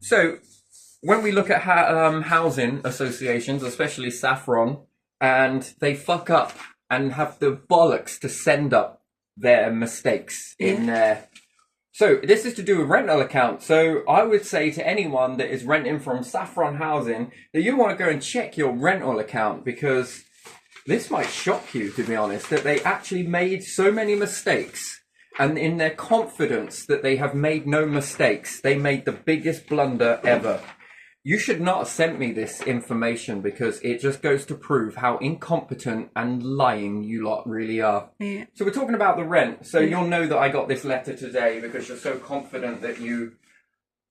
So when we look at housing associations, especially Saffron, and they fuck up and have the bollocks to send up their mistakes in there. So this is to do with rental account. So I would say to anyone that is renting from Saffron Housing that you want to go and check your rental account, because this might shock you, to be honest, that they actually made so many mistakes, and in their confidence that they have made no mistakes, they made the biggest blunder ever. You should not have sent me this information, because it just goes to prove how incompetent and lying you lot really are. Yeah. So we're talking about the rent. So you'll know that I got this letter today because you're so confident that you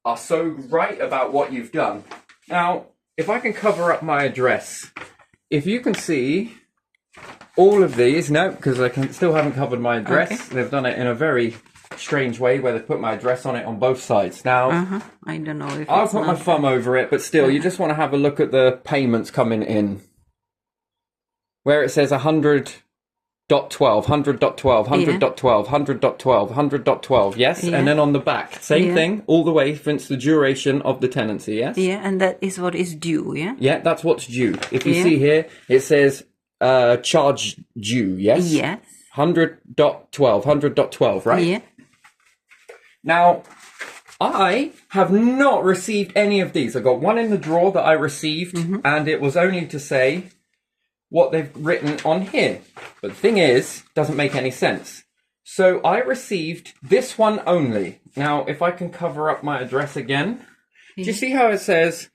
are so right about what you've done. Now, if I can cover up my address, if you can see all of these, no, because I still haven't covered my address. Okay. They've done it in a very strange way where they put my address on it on both sides. Now, I don't know if I'll put my thumb over it, but still, you just want to have a look at the payments coming in. Where it says 100.12, 100.12, 100.12, 100.12, 100.12, yes? Yeah. And then on the back, same thing, all the way since the duration of the tenancy, yes? Yeah, and that is what is due, yeah? Yeah, that's what's due. If you see here, it says charge due, yes? Yes. 100.12, 100.12, right? Yeah. Now, I have not received any of these. I got one in the drawer that I received, and it was only to say what they've written on here. But the thing is, doesn't make any sense. So I received this one only. Now, if I can cover up my address again, do you see how it says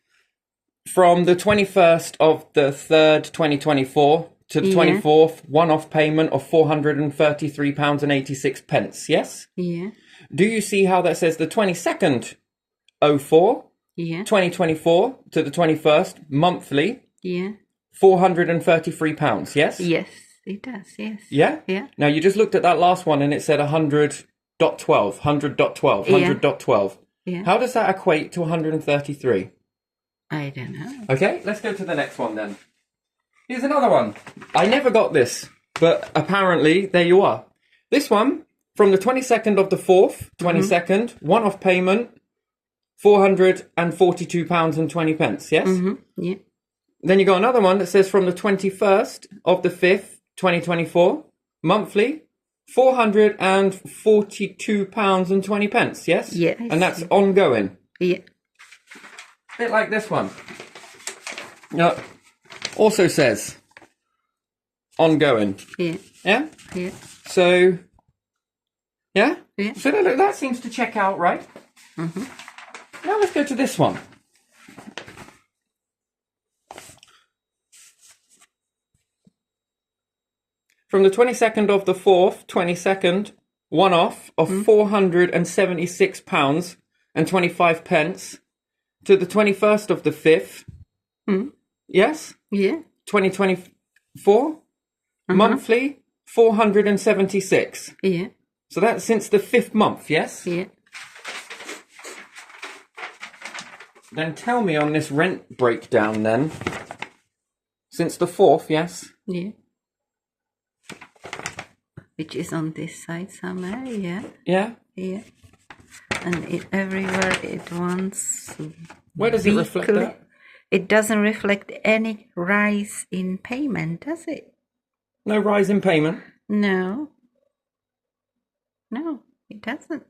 from the 21st of the 3rd, 2024 to the 24th, one-off payment of £433.86, yes? Yeah. Do you see how that says the 22nd 04, 2024 to the 21st, monthly, £433, yes? Yes, it does, yes. Yeah? Yeah. Now, you just looked at that last one and it said 100.12, 100.12, 100.12. Yeah. How does that equate to 133? I don't know. Okay, let's go to the next one then. Here's another one. I never got this, but apparently, there you are. This one, from the 22nd of the 4th, 22nd, one-off payment, £442.20, yes? Yeah. Then you got another one that says from the 21st of the 5th, 2024, monthly, £442.20, yes? Yes. And that's ongoing. Yeah. A bit like this one. Also says ongoing. Yeah. Yeah? Yeah. So, yeah? Yeah. So that seems to check out, right? Now let's go to this one. From the 22nd of the 4th, 22nd, one-off of £476.25 to the 21st of the 5th. Yes? Yeah. 2024, monthly, 476. Yeah. So that's since the 5th month, yes? Yeah. Then tell me on this rent breakdown then, since the 4th, yes? Yeah. Which is on this side somewhere, yeah. Yeah? Yeah. And everywhere it wants. Where does it reflect that? It doesn't reflect any rise in payment, does it? No rise in payment? No. No, it doesn't.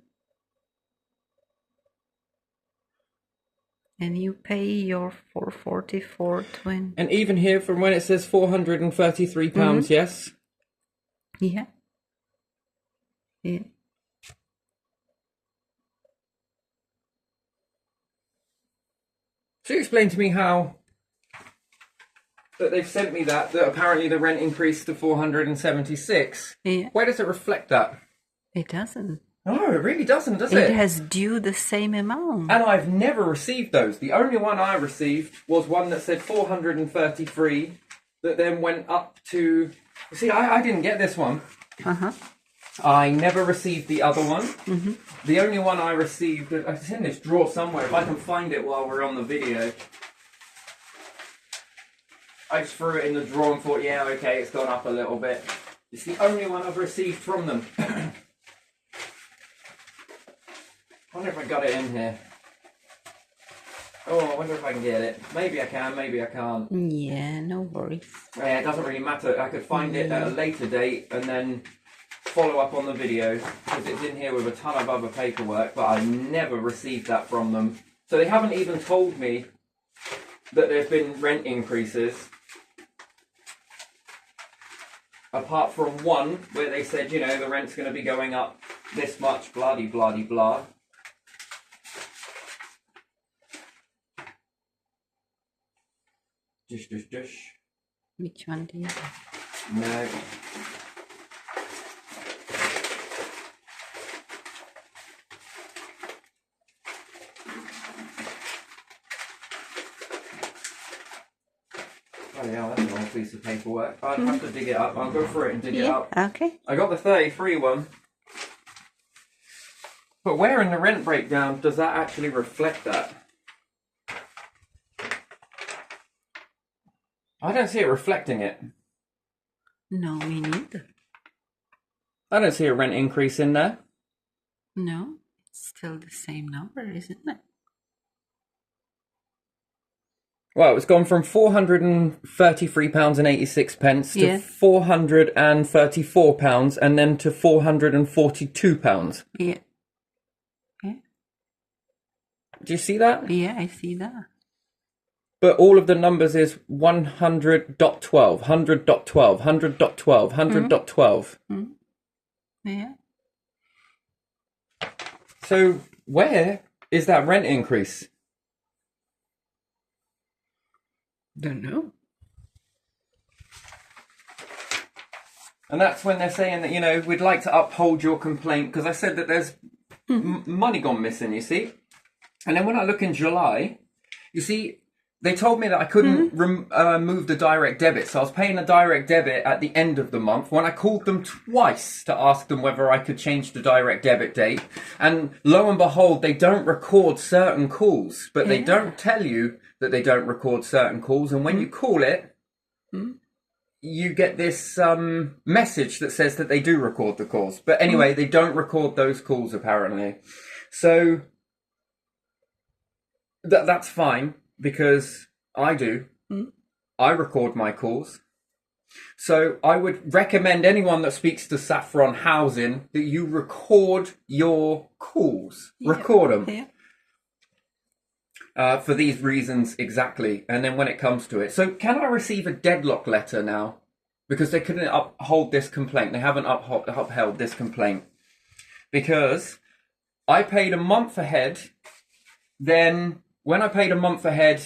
And you pay your £444.20. And even here from when it says £433, yes? Yeah. Yeah. So explain to me how that they've sent me that apparently the rent increased to 476. Yeah. Where does it reflect that? It doesn't. No, it really doesn't, does it? It has due the same amount. And I've never received those. The only one I received was one that said 433 that then went up to... See, I didn't get this one. I never received the other one. The only one I received... It's in this drawer somewhere. If I can find it while we're on the video. I just threw it in the drawer and thought, yeah, okay, it's gone up a little bit. It's the only one I've received from them. I wonder if I got it in here. Oh, I wonder if I can get it. Maybe I can, maybe I can't. Yeah, no worries. Yeah, it doesn't really matter. I could find it at a later date and then follow up on the video because it's in here with a ton of other paperwork, but I never received that from them. So they haven't even told me that there's been rent increases. Apart from one where they said, you know, the rent's going to be going up this much, bloody, bloody, blah. Dish. Which one do you have? No. Oh yeah, that's an old piece of paperwork. I'd have to dig it up. I'll go through it and dig it up. Okay. I got the 33 one. But where in the rent breakdown does that actually reflect that? I don't see it reflecting it. No, me neither. I don't see a rent increase in there. No, it's still the same number, isn't it? Well, it's gone from £433.86 to Yeah. £434 and then to £442. Yeah. Yeah. Do you see that? Yeah, I see that. But all of the numbers is 100.12, 100.12, 100.12, 100.12. Yeah. So where is that rent increase? Don't know. And that's when they're saying that, you know, we'd like to uphold your complaint because I said that there's money gone missing, you see. And then when I look in July, you see, they told me that I couldn't move the direct debit. So I was paying a direct debit at the end of the month when I called them twice to ask them whether I could change the direct debit date. And lo and behold, they don't record certain calls, but they don't tell you that they don't record certain calls. And when you call it, you get this message that says that they do record the calls. But anyway, they don't record those calls apparently. So that's fine because I do. I record my calls. So I would recommend anyone that speaks to Saffron Housing that you record your calls. Yeah. Record them. Yeah. For these reasons exactly. And then when it comes to it. So can I receive a deadlock letter now? Because they couldn't uphold this complaint. They haven't upheld this complaint. Because I paid a month ahead. Then when I paid a month ahead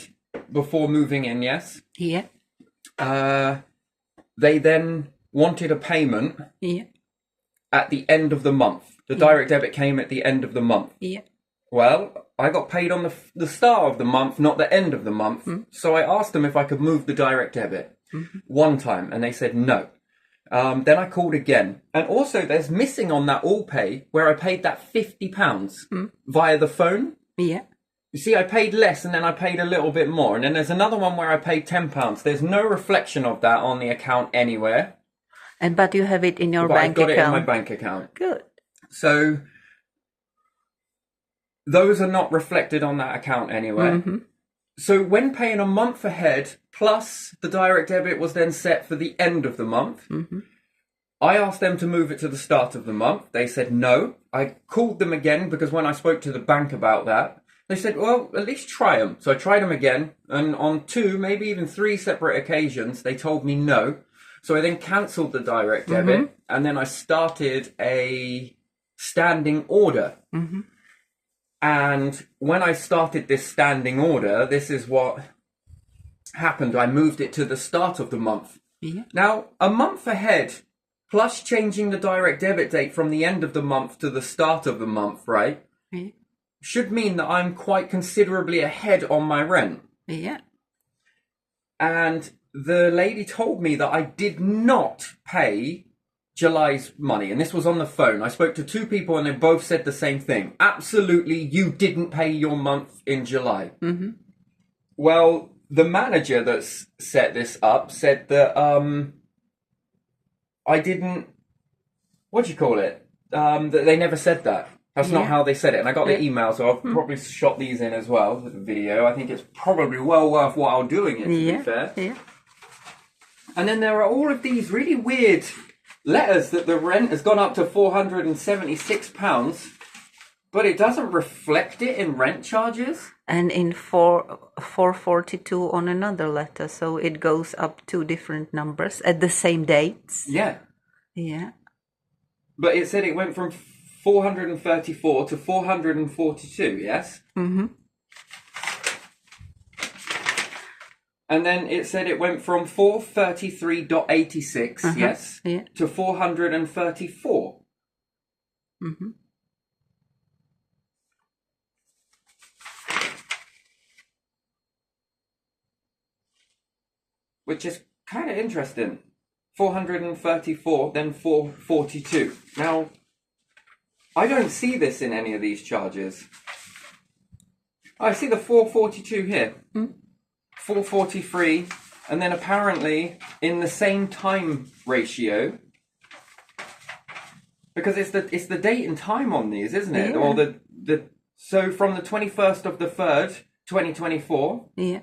before moving in, yes? Yeah. They then wanted a payment at the end of the month. The direct debit came at the end of the month. Yeah. Well, I got paid on the start of the month, not the end of the month. So I asked them if I could move the direct debit one time, and they said no. Then I called again. And also, there's missing on that all pay where I paid that £50 via the phone. Yeah. You see, I paid less and then I paid a little bit more. And then there's another one where I paid £10. There's no reflection of that on the account anywhere. But you have it in your But bank I've got account. it in my bank account. Good. So those are not reflected on that account anywhere. So when paying a month ahead, plus the direct debit was then set for the end of the month, I asked them to move it to the start of the month. They said no. I called them again because when I spoke to the bank about that, they said, well, at least try them. So I tried them again. And on 2, maybe even 3 separate occasions, they told me no. So I then cancelled the direct debit. And then I started a standing order. And when I started this standing order, this is what happened. I moved it to the start of the month. Now, a month ahead, plus changing the direct debit date from the end of the month to the start of the month, right? Should mean that I'm quite considerably ahead on my rent. Yeah. And the lady told me that I did not pay July's money. And this was on the phone. I spoke to 2 people and they both said the same thing. Absolutely, you didn't pay your month in July. Well, the manager that's set this up said that I didn't... What do you call it? That they never said that. That's not how they said it. And I got the Yeah. email, so I've probably shot these in as well, the video. I think it's probably well worthwhile doing it, to be fair. Yeah. And then there are all of these really weird letters that the rent has gone up to £476, but it doesn't reflect it in rent charges. And in 442 on another letter, so it goes up 2 different numbers at the same dates. Yeah. Yeah. But it said it went from 434 to 442, yes? Mm-hmm. And then it said it went from 433.86, yes, Yeah. to 434. Mm-hmm. Which is kind of interesting. 434, then 442. Now, I don't see this in any of these charges. I see the 442 here. 443, and then apparently in the same time ratio, because it's the date and time on these, isn't it? Yeah. Or the so from the 21st of the 3rd, 2024, Yeah.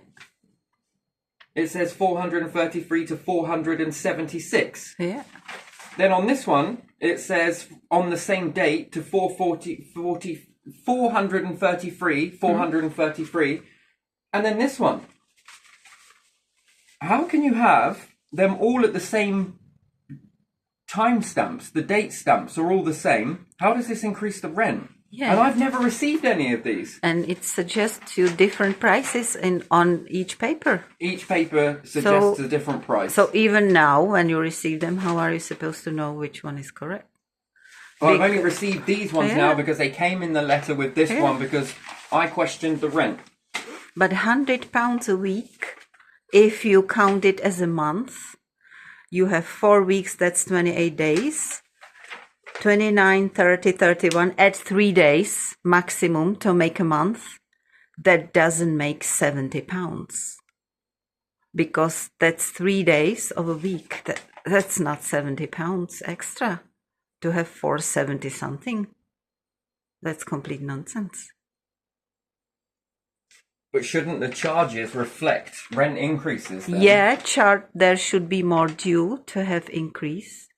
it says 433 to 476. Yeah. Then on this one, it says on the same date to 433, and then this one. How can you have them all at the same timestamps? The date stamps are all the same. How does this increase the rent? Yeah. And I've never received any of these. And it suggests you different prices on each paper. Each paper suggests a different price. So even now, when you receive them, how are you supposed to know which one is correct? Well, I've only received these ones Yeah. now because they came in the letter with this one because I questioned the rent. But £100 a week, if you count it as a month, you have 4 weeks, that's 28 days. 29, 30, 31, add 3 days maximum to make a month. That doesn't make £70. Because that's 3 days of a week. That's not £70 extra to have 470 something. That's complete nonsense. But shouldn't the charges reflect rent increases then? Yeah, there should be more due to have increase.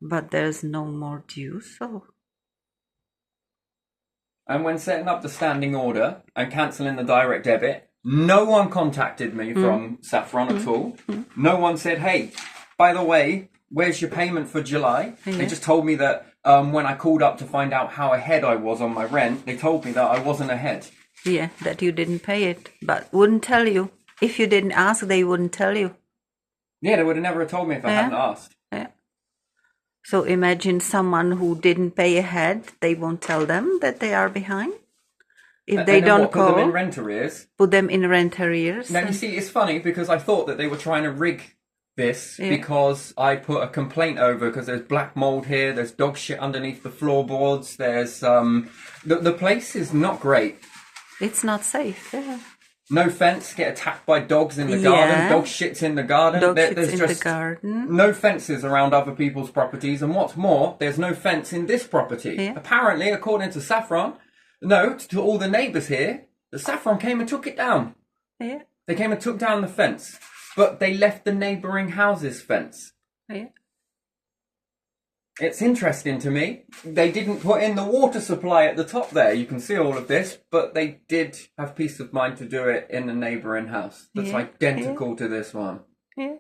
But there's no more due, so. And when setting up the standing order and cancelling the direct debit, no one contacted me from Saffron at all. No one said, hey, by the way, where's your payment for July? They just told me that when I called up to find out how ahead I was on my rent, they told me that I wasn't ahead. Yeah, that you didn't pay it, but wouldn't tell you. If you didn't ask, they wouldn't tell you. Yeah, they would have never told me if I hadn't asked. Yeah. So imagine someone who didn't pay ahead, they won't tell them that they are behind. If they don't call, put them in rent arrears. Put them in rent arrears. Now, you see, it's funny because I thought that they were trying to rig this because I put a complaint over because there's black mold here, there's dog shit underneath the floorboards, there's the place is not great. It's not safe. Yeah. No fence, get attacked by dogs in the garden, dog shit's in the garden. There's just the garden. No fences around other people's properties, and what's more, there's no fence in this property. Yeah. Apparently, according to Saffron, to all the neighbours here, the Saffron came and took it down. Yeah. They came and took down the fence, but they left the neighbouring houses' fence. Yeah. It's interesting to me. They didn't put in the water supply at the top there. You can see all of this, but they did have peace of mind to do it in the neighbouring house. That's identical to this one. Yeah.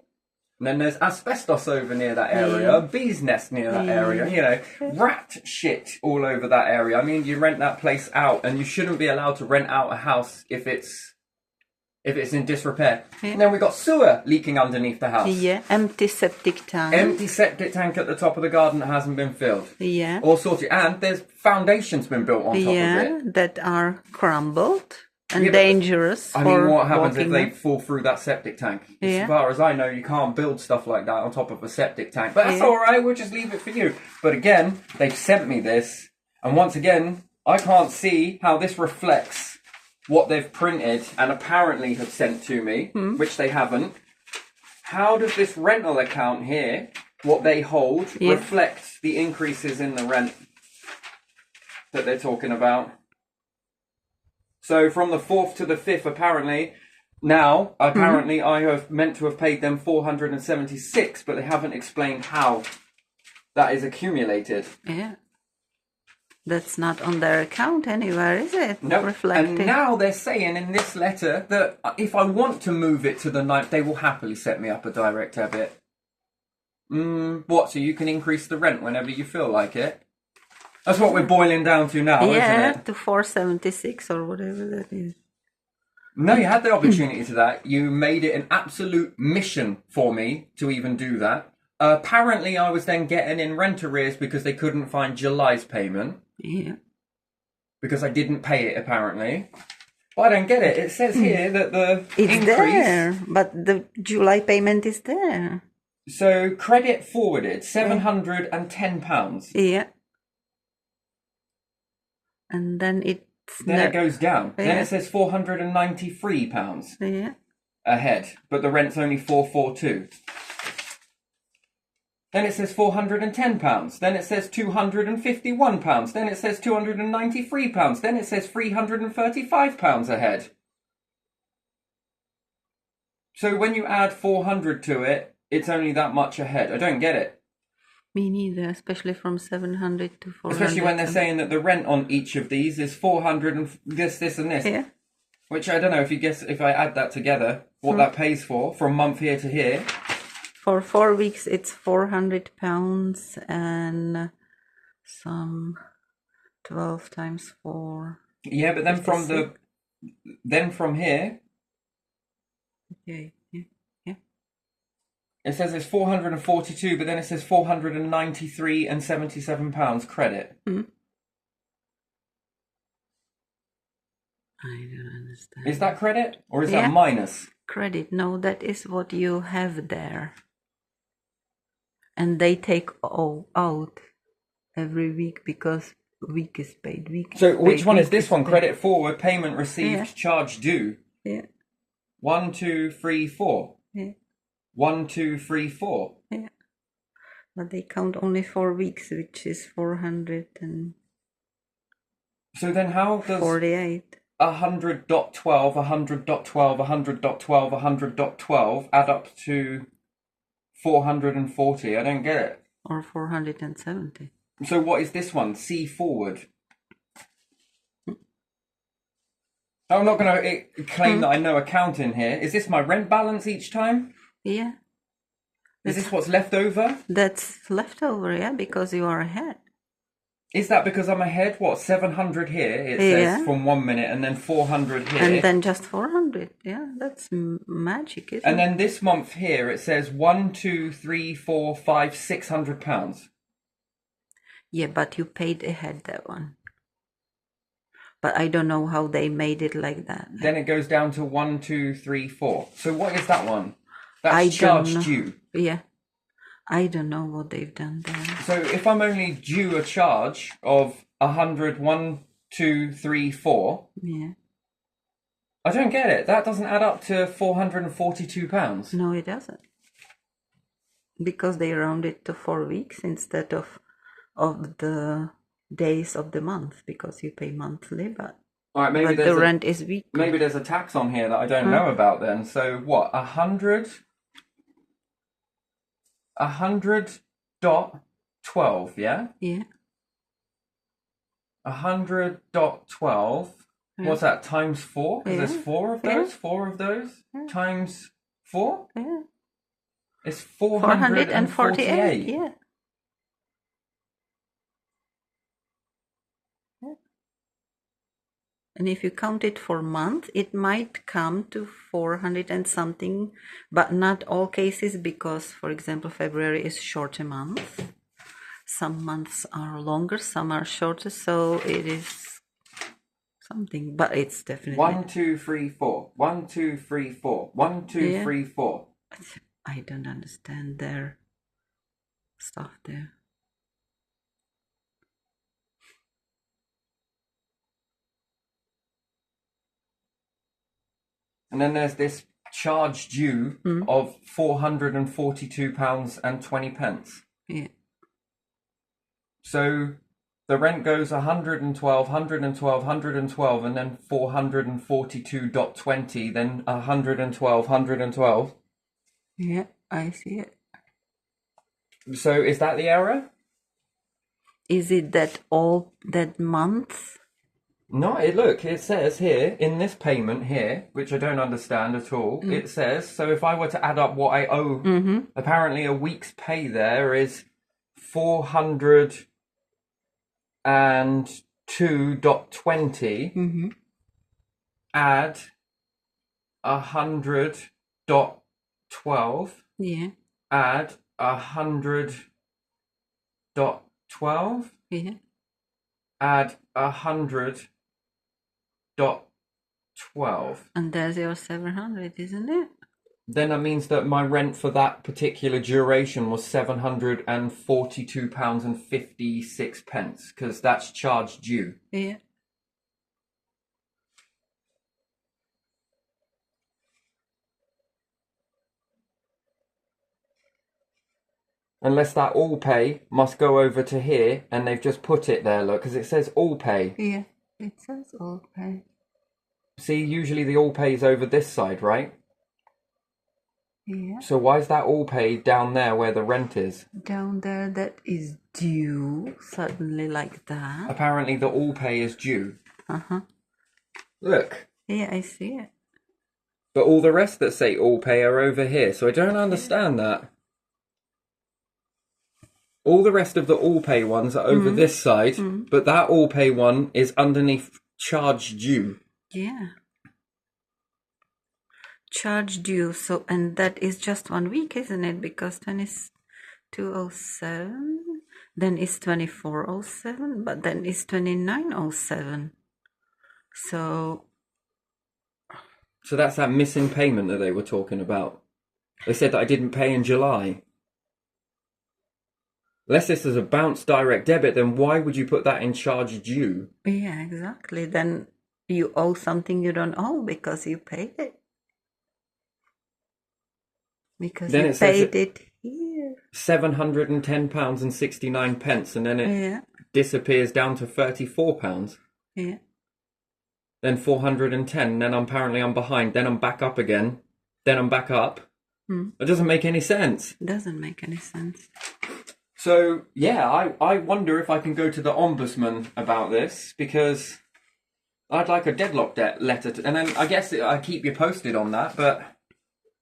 And then there's asbestos over near that area, a bee's nest near that area, you know, rat shit all over that area. I mean, you rent that place out and you shouldn't be allowed to rent out a house if it's in disrepair. Yeah. And then we got sewer leaking underneath the house. Yeah, empty septic tank. Empty septic tank at the top of the garden that hasn't been filled. Yeah. All sorted. And there's foundations been built on top of it. That are crumbled and dangerous. I mean, what happens if walking they them. fall through that septic tank? Yeah. As far as I know, you can't build stuff like that on top of a septic tank. But that's all right. We'll just leave it for you. But again, they've sent me this. And once again, I can't see how this reflects what they've printed and apparently have sent to me, which they haven't. How does this rental account here, what they hold, reflect the increases in the rent? that they're talking about. So from the 4th to the 5th, apparently I have meant to have paid them 476, but they haven't explained how that is accumulated. Yeah. That's not on their account anywhere, is it? No. Reflected. And now they're saying in this letter that if I want to move it to the 9th, they will happily set me up a direct debit. What? So you can increase the rent whenever you feel like it? That's what we're boiling down to now, isn't it? To 476 or whatever that is. No, you had the opportunity to that. You made it an absolute mission for me to even do that. Apparently, I was then getting in rent arrears because they couldn't find July's payment. Yeah. Because I didn't pay it, apparently. But I don't get it. It says here that the It's increase... there, but the July payment is there. So, credit forwarded, £710. Yeah. And then it goes down. Yeah. Then it says £493 Yeah. ahead, but the rent's only £442. Then it says £410. Then it says £251. Then it says £293. Then it says £335 ahead. So when you add 400 to it, it's only that much ahead. I don't get it. Me neither, especially from 700 to 400. Especially when they're saying that the rent on each of these is 400 and this, and this. Yeah. Which I don't know if I add that together, what that pays for from month here to here. For 4 weeks, it's £400 and some 12 times 4. Yeah, but then from here, Okay. it says it's 442, but then it says 493 and £77 credit. I don't understand. Is that credit or is that minus? Credit? No, that is what you have there. And they take all out every week because week is paid. So which one is this one? Credit forward, payment received, charge due. Yeah. 1, 2, 3, 4. Yeah. 1, 2, 3, 4. Yeah. But they count only 4 weeks, which is 400 and So then how does 48. 100.12, 100.12, 100.12, 100.12 add up to 440? I don't get it. Or 470. So what is this one? C forward. I'm not going to claim that I know accounting here. Is this my rent balance each time? Yeah. Is this what's left over? That's leftover, yeah, because you are ahead. Is that because I'm ahead? What, 700 here, it says, from 1 minute, and then 400 here. And then just 400. Yeah, that's magic, isn't it? And then this month here, it says 1, 2, 3, 4, 5, £600. Yeah, but you paid ahead that one. But I don't know how they made it like that. Then it goes down to 1, 2, 3, 4. So what is that one? That's charge due. Yeah. I don't know what they've done there. So if I'm only due a charge of 100, 1, 2, 3, 4. Yeah. I don't get it. That doesn't add up to £442. No, it doesn't. Because they round it to 4 weeks instead of the days of the month, because you pay monthly, but all right, maybe the rent is weekly. Maybe there's a tax on here that I don't know about then. So what, 100.12, yeah? Yeah. 100.12, what's that, times 4? Because there's 4 of those, 4 of those, times 4? Yeah. It's 448. Yeah. And if you count it for month, it might come to 400 and something, but not all cases, because, for example, February is shorter month. Some months are longer, some are shorter, so it is something, but it's definitely 1, 2, 3, 4. 1, 2, 3, 4. 1, 2, 3, 4. I don't understand their stuff there. And then there's this charge due of £442.20. Yeah. So the rent goes 112, 112, 112, and then 442.20, then 112, 112. Yeah, I see it. So is that the error? Is it that all that month? No, look, it says here, in this payment here, which I don't understand at all, it says, so if I were to add up what I owe, apparently a week's pay there is 402.20, add 100.12, Yeah, add 100.12, yeah. add 100.12. And there's your 700, isn't it? Then that means that my rent for that particular duration was £742.56, because that's charge due. Yeah. Unless that all pay must go over to here, and they've just put it there, look, because it says all pay. Yeah, it says okay. See, usually the all pay is over this side, right? Yeah. So why is that all pay down there where the rent is? Down there, that is due suddenly like that. Apparently the all pay is due. Uh-huh. Look. Yeah, I see it. But all the rest that say all pay are over here, so I don't understand that. All the rest of the all pay ones are over this side, but that all pay one is underneath charge due. Yeah. Charge due, so, and that is just 1 week, isn't it? Because then it's 207, then it's 2407, but then it's 2907. So that's that missing payment that they were talking about. They said that I didn't pay in July. Unless this is a bounce direct debit, then why would you put that in charge due? yeah, exactly. Then you owe something you don't owe because you paid it. Because Then you it says paid it here. £710.69, and then it disappears down to £34. Yeah. Then 410, then apparently I'm behind, then I'm back up again, then I'm back up. It doesn't make any sense. Doesn't make any sense. So, yeah, I wonder if I can go to the Ombudsman about this, because I'd like a deadlock letter, and then I guess I keep you posted on that, but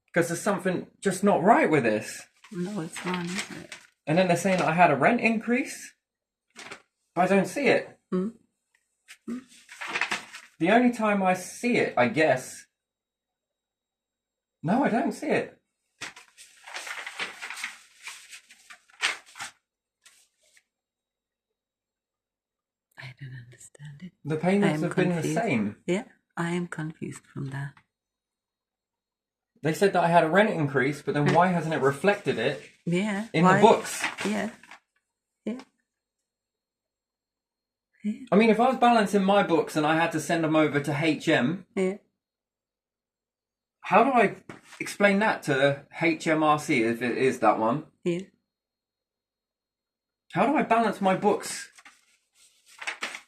because there's something just not right with this. No, it's not, is it? And then they're saying that I had a rent increase, but I don't see it. The only time I see it, I guess... No, I don't see it. I don't understand it. The payments have been the same. Yeah, I am confused from that. They said that I had a rent increase, but then why hasn't it reflected it Yeah. in the books? Yeah. Yeah. I mean, if I was balancing my books and I had to send them over to HM, how do I explain that to HMRC if it is that one? Yeah. How do I balance my books?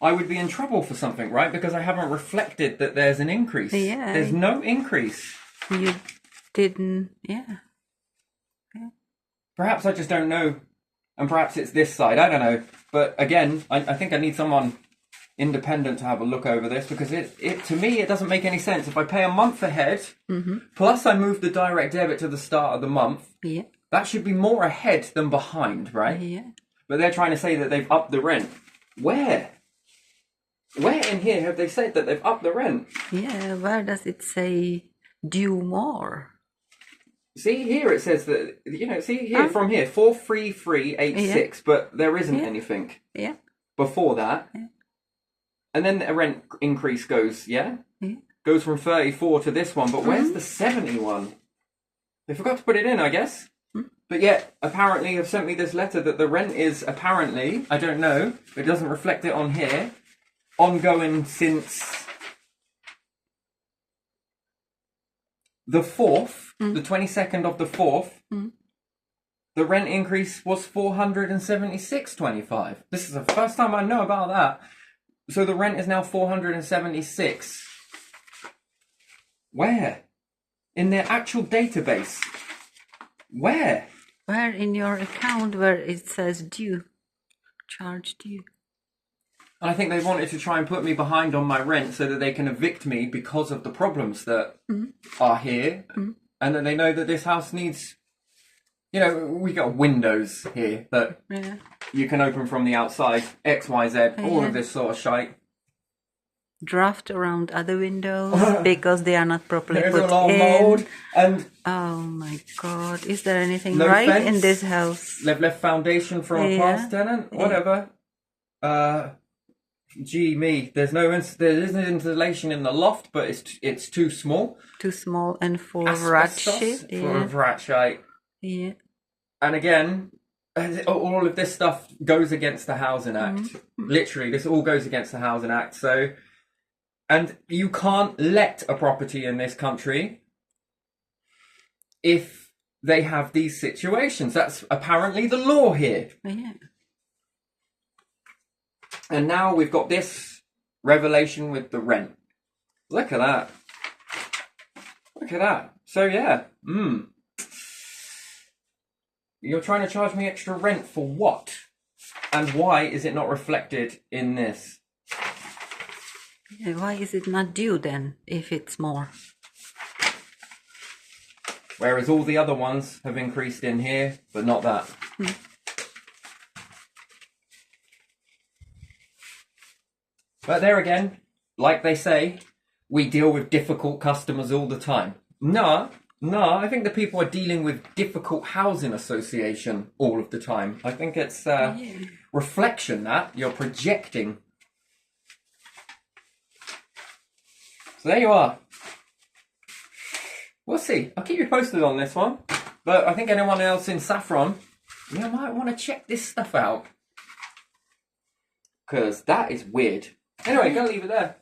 I would be in trouble for something, right? Because I haven't reflected that there's an increase. Yeah. There's no increase. You didn't, yeah. Perhaps I just don't know. And perhaps it's this side. I don't know. But again, I think I need someone independent to have a look over this, because it to me, it doesn't make any sense. If I pay a month ahead, plus I move the direct debit to the start of the month, that should be more ahead than behind, right? Yeah. But they're trying to say that they've upped the rent. Where? Where in here have they said that they've upped the rent? Yeah, where does it say due more? See, here it says that, see here, from here, 43386, but there isn't anything before that. Yeah. And then a rent increase goes, goes from 34 to this one, but where's the 71? They forgot to put it in, I guess. But yet, apparently, they've sent me this letter that the rent is apparently, I don't know, but it doesn't reflect it on here, ongoing since the 4th, the 22nd of the 4th, the rent increase was $476.25. This is the first time I know about that. So the rent is now $476. Where? In their actual database. Where? Where in your account where it says due? Charge due. And I think they wanted to try and put me behind on my rent so that they can evict me because of the problems that are here. And then they know that this house needs, you know, we got windows here that you can open from the outside, XYZ, all of this sort of shite. Draft around other windows because they are not properly There's put a lot of in. mold. And Oh my God. Is there anything no right fence. in this house? They've left foundation from a past tenant. Whatever. Gee me, there isn't insulation in the loft, but it's too small. Too small and full of rat Asbestos, shit. full of rat shite. Yeah. And again, all of this stuff goes against the Housing Act. Literally, this all goes against the Housing Act. So, and you can't let a property in this country if they have these situations. That's apparently the law here. Yeah. And now we've got this revelation with the rent. Look at that. Look at that. So yeah, You're trying to charge me extra rent for what? And why is it not reflected in this? Yeah, why is it not due then, if it's more? Whereas all the other ones have increased in here, but not that. But there again, like they say, we deal with difficult customers all the time. No, I think the people are dealing with difficult housing association all of the time. I think it's reflection that you're projecting. So there you are. We'll see. I'll keep you posted on this one. But I think anyone else in Saffron, you might want to check this stuff out. Because that is weird. Anyway, gonna leave it there.